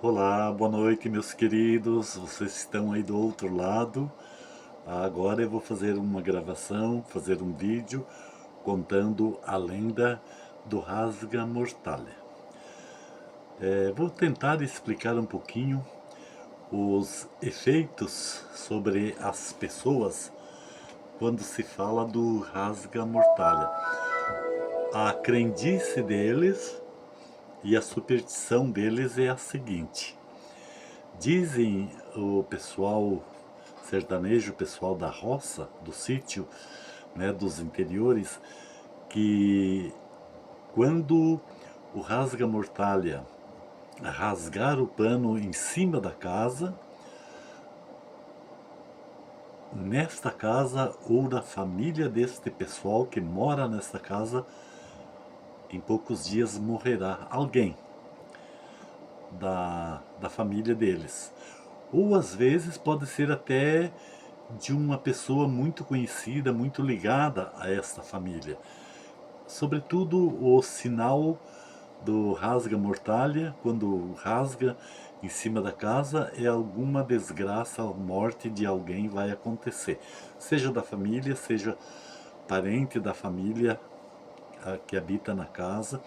Olá, boa noite, meus queridos. Vocês estão aí do outro lado. Agora eu vou fazer uma gravação, fazer um vídeo contando a lenda do Rasga Mortalha. Vou tentar explicar um pouquinho os efeitos sobre as pessoas quando se fala do Rasga Mortalha. A crendice deles e a superstição deles é a seguinte. Dizem o pessoal sertanejo, o pessoal da roça, do sítio, né, dos interiores, que quando o rasga-mortalha rasgar o pano em cima da casa, nesta casa ou na família deste pessoal que mora nesta casa, em poucos dias morrerá alguém da família deles. Ou às vezes pode ser até de uma pessoa muito conhecida, muito ligada a esta família. Sobretudo o sinal do rasga-mortalha, quando rasga em cima da casa, é alguma desgraça, morte de alguém vai acontecer. Seja da família, seja parente da família que habita na casa,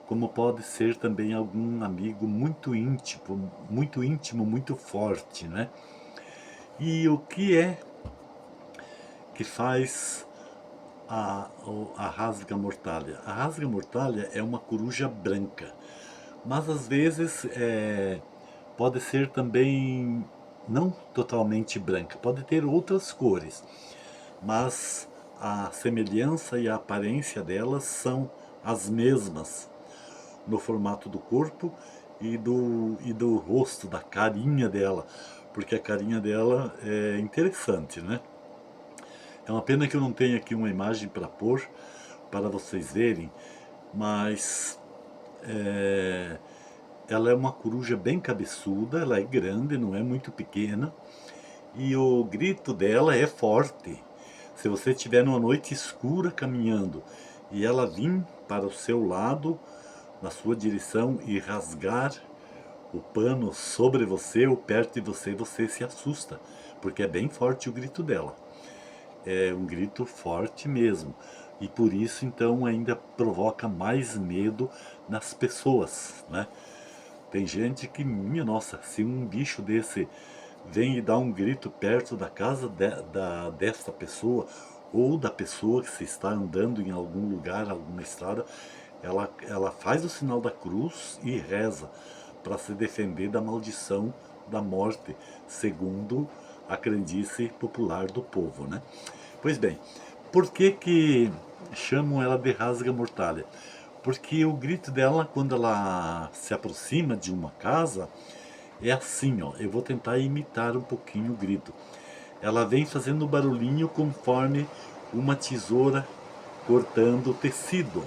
como pode ser também algum amigo muito íntimo, muito forte, né? E o que é que faz a rasga-mortalha? A rasga-mortalha é uma coruja branca, mas às vezes pode ser também não totalmente branca, pode ter outras cores, mas a semelhança e a aparência delas são as mesmas no formato do corpo e do rosto, da carinha dela, porque a carinha dela é interessante, né? É uma pena que eu não tenho aqui uma imagem para pôr, para vocês verem, mas é, ela é uma coruja bem cabeçuda, ela é grande, não é muito pequena, e o grito dela é forte. Se você estiver numa noite escura caminhando e ela vir para o seu lado, na sua direção e rasgar o pano sobre você ou perto de você, você se assusta, porque é bem forte o grito dela. É um grito forte mesmo. E por isso então ainda provoca mais medo nas pessoas, né? Tem gente que, minha nossa, se um bicho desse vem e dá um grito perto da casa desta pessoa ou da pessoa que se está andando em algum lugar, alguma estrada, ela faz o sinal da cruz e reza para se defender da maldição da morte, segundo a crendice popular do povo, né? Pois bem, por que que chamam ela de rasga-mortalha? Porque o grito dela, quando ela se aproxima de uma casa, é assim, ó. Eu vou tentar imitar um pouquinho o grito. Ela vem fazendo barulhinho conforme uma tesoura cortando tecido.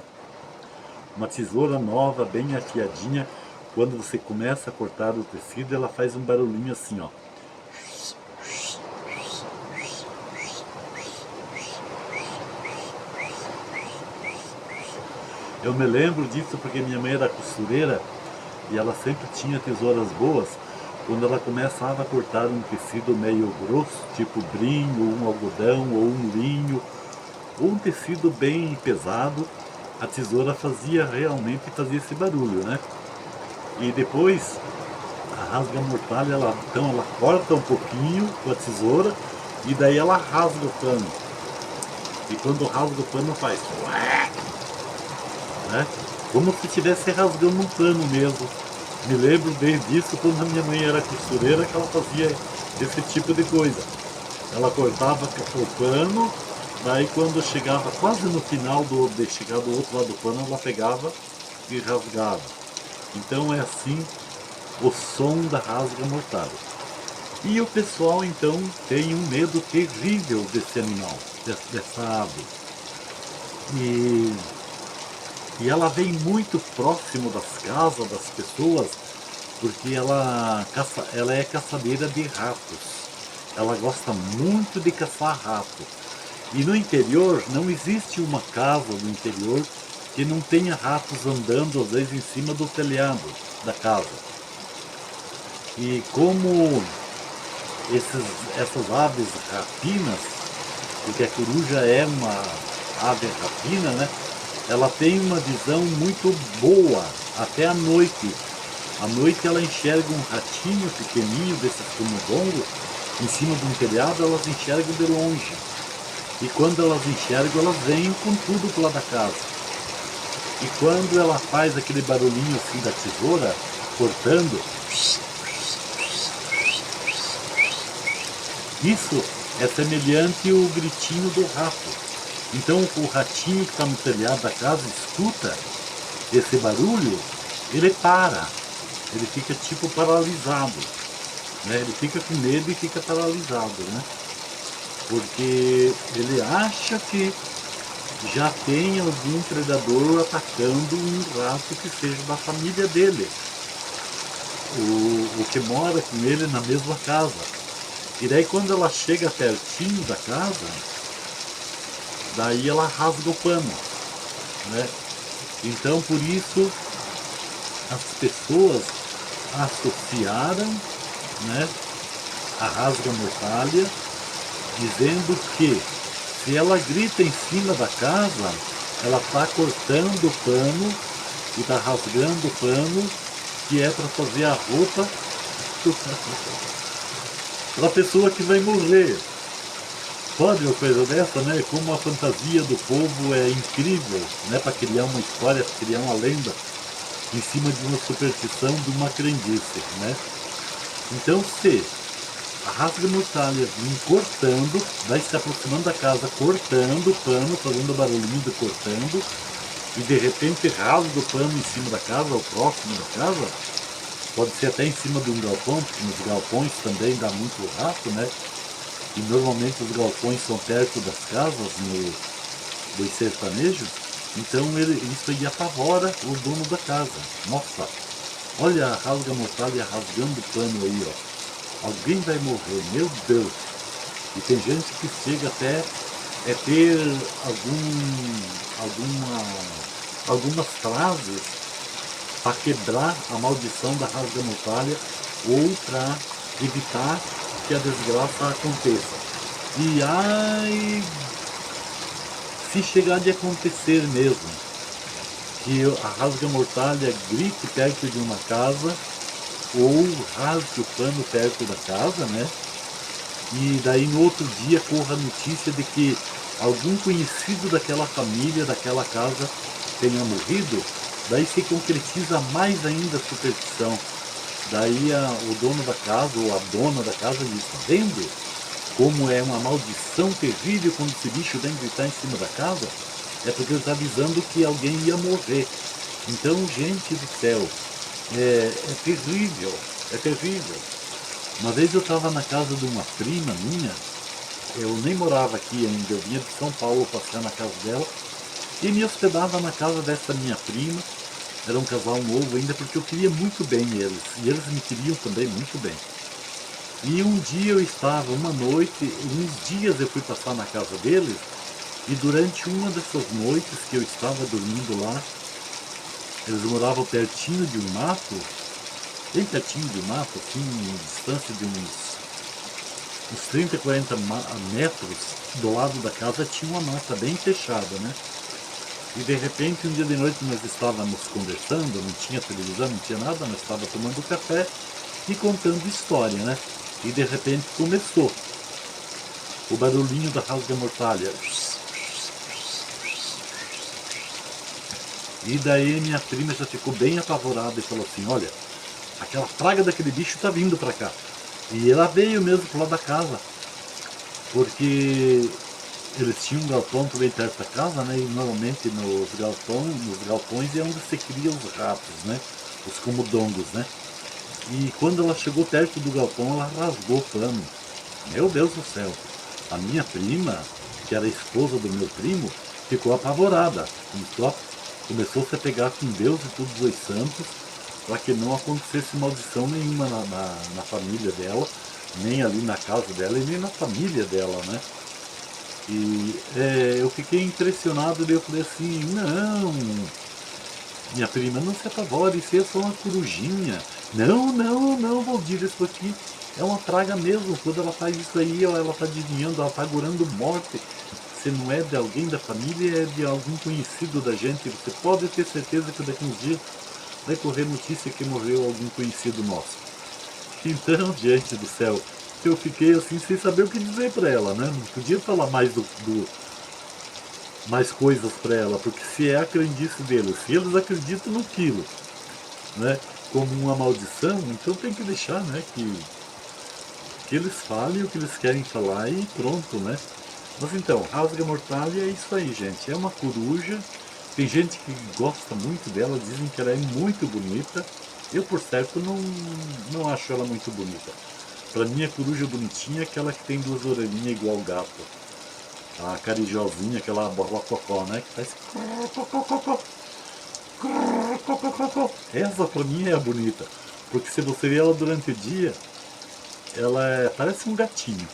Uma tesoura nova, bem afiadinha. Quando você começa a cortar o tecido, ela faz um barulhinho assim, ó. Eu me lembro disso porque minha mãe era costureira e ela sempre tinha tesouras boas. Quando ela começava a cortar um tecido meio grosso, tipo brim, ou um algodão, ou um linho, ou um tecido bem pesado, a tesoura fazia esse barulho, né? E depois a rasga-mortalha, então ela corta um pouquinho com a tesoura e daí ela rasga o pano. E quando rasga o pano faz, né? Como se estivesse rasgando um pano mesmo. Me lembro bem disso quando a minha mãe era costureira, que ela fazia esse tipo de coisa. Ela cortava o pano, daí quando chegava quase no final de chegar do outro lado do pano, ela pegava e rasgava. Então é assim o som da rasga-mortalha. E o pessoal então tem um medo terrível desse animal, dessa ave. E E ela vem muito próximo das casas, das pessoas, porque ela é caçadeira de ratos. Ela gosta muito de caçar rato. E no interior, não existe uma casa no interior que não tenha ratos andando, às vezes, em cima do telhado da casa. E como essas aves rapinas, porque a coruja é uma ave rapina, né? Ela tem uma visão muito boa até à noite. À noite ela enxerga um ratinho pequenininho desses camundongos em cima de um telhado, elas enxergam de longe. E quando elas enxergam, elas vêm com tudo pro lado da casa. E quando ela faz aquele barulhinho assim da tesoura, cortando, isso é semelhante ao gritinho do rato. Então o ratinho que está no telhado da casa escuta esse barulho, ele para, ele fica tipo paralisado, né? Ele fica com medo e fica paralisado, né? Porque ele acha que já tem algum predador atacando um rato que seja da família dele, o que mora com ele na mesma casa. E daí quando ela chega pertinho da casa, daí ela rasga o pano, né? Então por isso as pessoas associaram, né, a rasga-mortalha, dizendo que se ela grita em cima da casa, ela está cortando o pano e está rasgando o pano que é para fazer a roupa para a pessoa que vai morrer. Pode uma coisa dessa, né? Como a fantasia do povo é incrível, né? Para criar uma história, para criar uma lenda em cima de uma superstição, de uma crendice, né? Então, se a rasga-mortalha vem cortando, vai se aproximando da casa, cortando o pano, fazendo barulhinho de cortando, e de repente rasga o pano em cima da casa, ou próximo da casa, pode ser até em cima de um galpão, porque nos galpões também dá muito rato, né? E normalmente os galpões são perto das casas, dos sertanejos, então isso aí apavora o dono da casa. Nossa, olha a rasga-mortalha rasgando o pano aí, ó. Alguém vai morrer, meu Deus. E tem gente que chega até ter algumas frases para quebrar a maldição da rasga-mortalha ou para evitar que a desgraça aconteça. E ai, se chegar de acontecer mesmo, que a rasga-mortalha grite perto de uma casa ou rasgue o pano perto da casa, né? E daí no outro dia corra a notícia de que algum conhecido daquela família, daquela casa tenha morrido, daí se concretiza mais ainda a superstição. Daí o dono da casa ou a dona da casa diz, tá vendo como é uma maldição terrível quando esse bicho vem gritar em cima da casa? É porque ele está avisando que alguém ia morrer. Então, gente do céu, é terrível, é terrível. Uma vez eu estava na casa de uma prima minha, eu nem morava aqui ainda, eu vinha de São Paulo passear na casa dela, e me hospedava na casa dessa minha prima. Era um casal novo ainda, porque eu queria muito bem eles, e eles me queriam também muito bem. E um dia eu estava, uma noite, uns dias eu fui passar na casa deles, e durante uma dessas noites que eu estava dormindo lá, eles moravam pertinho de um mato, bem pertinho de um mato, assim, em distância de uns 30, 40 metros do lado da casa tinha uma mata bem fechada, né? E de repente, um dia de noite nós estávamos conversando, não tinha televisão, não tinha nada, nós estávamos tomando café e contando história, né? E de repente começou o barulhinho da rasga-mortalha. E daí minha prima já ficou bem apavorada e falou assim, olha, aquela praga daquele bicho tá vindo pra cá. E ela veio mesmo pro lado da casa, porque eles tinham um galpão bem perto da casa, né? E normalmente nos galpões é onde se cria os ratos, né? Os camundongos, né? E quando ela chegou perto do galpão, ela rasgou o pano. Meu Deus do céu! A minha prima, que era a esposa do meu primo, ficou apavorada. Começou-se a pegar com Deus e todos os santos para que não acontecesse maldição nenhuma na família dela, nem ali na casa dela e nem na família dela, né? E eu fiquei impressionado, daí eu falei assim, não, minha prima, não se apavore, isso é só uma corujinha, Não, não, não, Valdir, isso aqui é uma praga mesmo. Quando ela faz isso aí, ela tá adivinhando, ela tá augurando morte. Se não é de alguém da família, é de algum conhecido da gente. Você pode ter certeza que daqui uns dias vai correr notícia que morreu algum conhecido nosso. Então, gente do céu, eu fiquei assim sem saber o que dizer pra ela, né? Não podia falar mais coisas pra ela, porque se é a crendice deles, se eles acreditam naquilo, né? Como uma maldição, então tem que deixar, né? Que eles falem o que eles querem falar e pronto, né? Mas então, Rasga Mortalha é isso aí, gente. É uma coruja. Tem gente que gosta muito dela, dizem que ela é muito bonita. Eu, por certo, não acho ela muito bonita. Pra mim, a coruja bonitinha é aquela que tem duas orelhinhas igual o gato. A carijosinha, aquela borrococó, né? Que faz... Essa pra mim é a bonita. Porque se você vê ela durante o dia, parece um gatinho.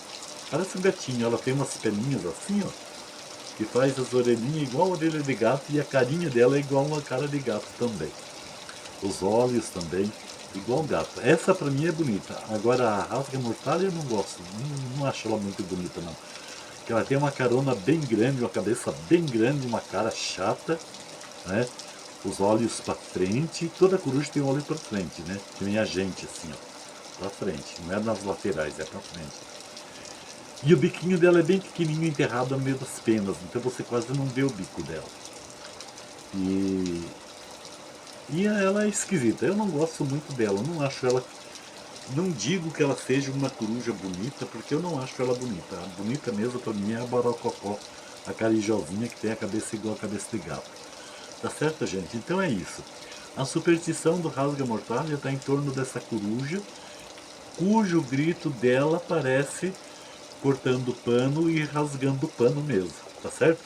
Parece um gatinho. Ela tem umas peninhas assim, ó. Que faz as orelhinhas igual a orelha de gato e a carinha dela é igual uma cara de gato também. Os olhos também, igual gato. Essa pra mim é bonita. Agora a rasga mortalha eu não gosto. Não acho ela muito bonita não. Porque ela tem uma carona bem grande, uma cabeça bem grande, uma cara chata, né? Os olhos pra frente. Toda coruja tem o olho pra frente, né? Que nem a gente assim, ó. Pra frente. Não é nas laterais, é pra frente. E o biquinho dela é bem pequenininho, enterrado no meio das penas, então você quase não vê o bico dela. E, e ela é esquisita, eu não gosto muito dela, não acho ela. Não digo que ela seja uma coruja bonita, porque eu não acho ela bonita. A bonita mesmo pra mim é a barococó, a carijosinha que tem a cabeça igual a cabeça de gato. Tá certo, gente? Então é isso. A superstição do rasga mortalha está em torno dessa coruja, cujo grito dela parece cortando pano e rasgando pano mesmo, tá certo?